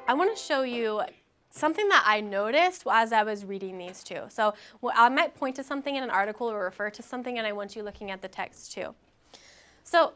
I want to show you something that I noticed as I was reading these two. So I might point to something in an article or refer to something, and I want you looking at the text too. So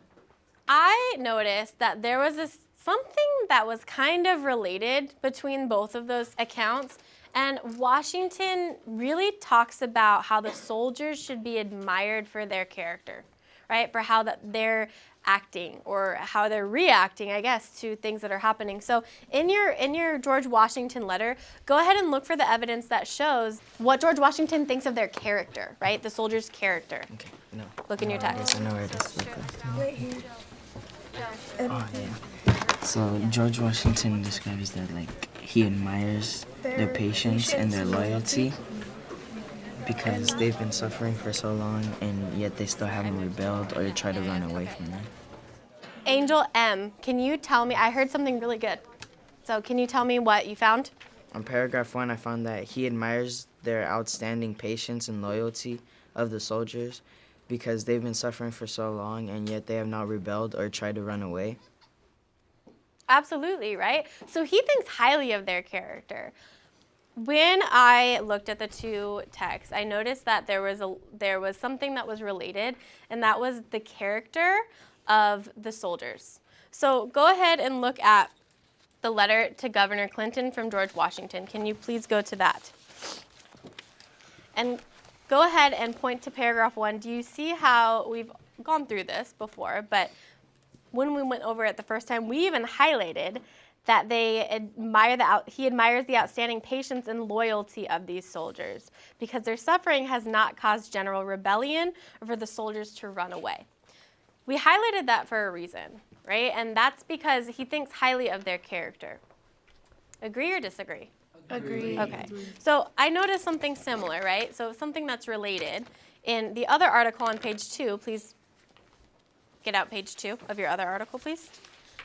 I noticed that there was something that was kind of related between both of those accounts. And Washington really talks about how the soldiers should be admired for their character, right? For how that they're acting or how they're reacting, I guess, to things that are happening. So in your George Washington letter, go ahead and look for the evidence that shows what George Washington thinks of their character, right? The soldier's character. Okay, no. Look in your text. Yes, I know where it is. Right here. Oh, yeah. So George Washington describes that, like, he admires their patience and their loyalty because they've been suffering for so long and yet they still haven't rebelled or tried to run away from them. Angel M, can you tell me, I heard something really good. So can you tell me what you found? On paragraph 1, I found that he admires their outstanding patience and loyalty of the soldiers because they've been suffering for so long and yet they have not rebelled or tried to run away. Absolutely, right? So he thinks highly of their character. When I looked at the two texts, I noticed that there was something that was related, and that was the character of the soldiers. So go ahead and look at the letter to Governor Clinton from George Washington. Can you please go to that? And go ahead and point to paragraph 1. Do you see how we've gone through this before, but when we went over it the first time, we even highlighted that he admires the outstanding patience and loyalty of these soldiers because their suffering has not caused general rebellion or for the soldiers to run away. We highlighted that for a reason, right? And that's because he thinks highly of their character. Agree or disagree? Agree. Okay. So I noticed something similar, right? So something that's related. In the other article on page 2, please get out page 2 of your other article, please.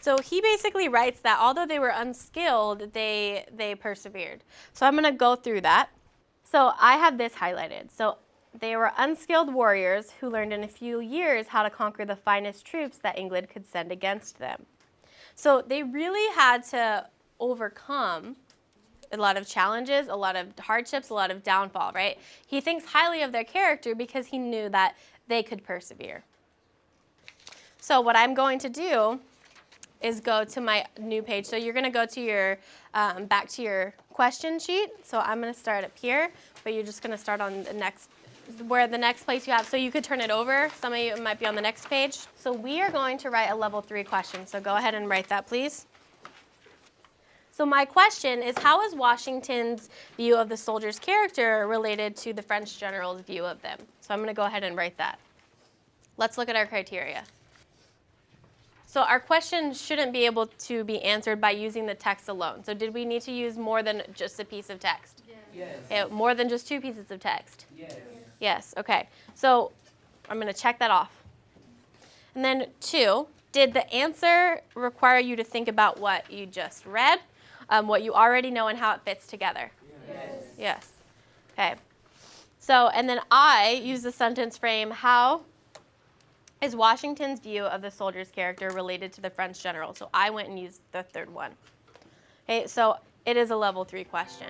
So he basically writes that although they were unskilled, they persevered. So I'm going to go through that. So I have this highlighted. So they were unskilled warriors who learned in a few years how to conquer the finest troops that England could send against them. So they really had to overcome a lot of challenges, a lot of hardships, a lot of downfall, right? He thinks highly of their character because he knew that they could persevere. So what I'm going to do is go to my new page. So you're going to go to your, back to your question sheet. So I'm going to start up here, but you're just going to start on the next, where the next place you have. So you could turn it over. Some of you might be on the next page. So we are going to write a level 3 question. So go ahead and write that, please. So my question is, how is Washington's view of the soldier's character related to the French general's view of them? So I'm going to go ahead and write that. Let's look at our criteria. So our question shouldn't be able to be answered by using the text alone. So did we need to use more than just a piece of text? Yes. More than just 2 pieces of text? Yes. Yes, okay. So I'm going to check that off. And then 2, did the answer require you to think about what you just read, what you already know and how it fits together? Yes. Yes. Okay. So, and then I use the sentence frame, how is Washington's view of the soldier's character related to the French general? So I went and used the third one. Okay, so it is a level 3 question.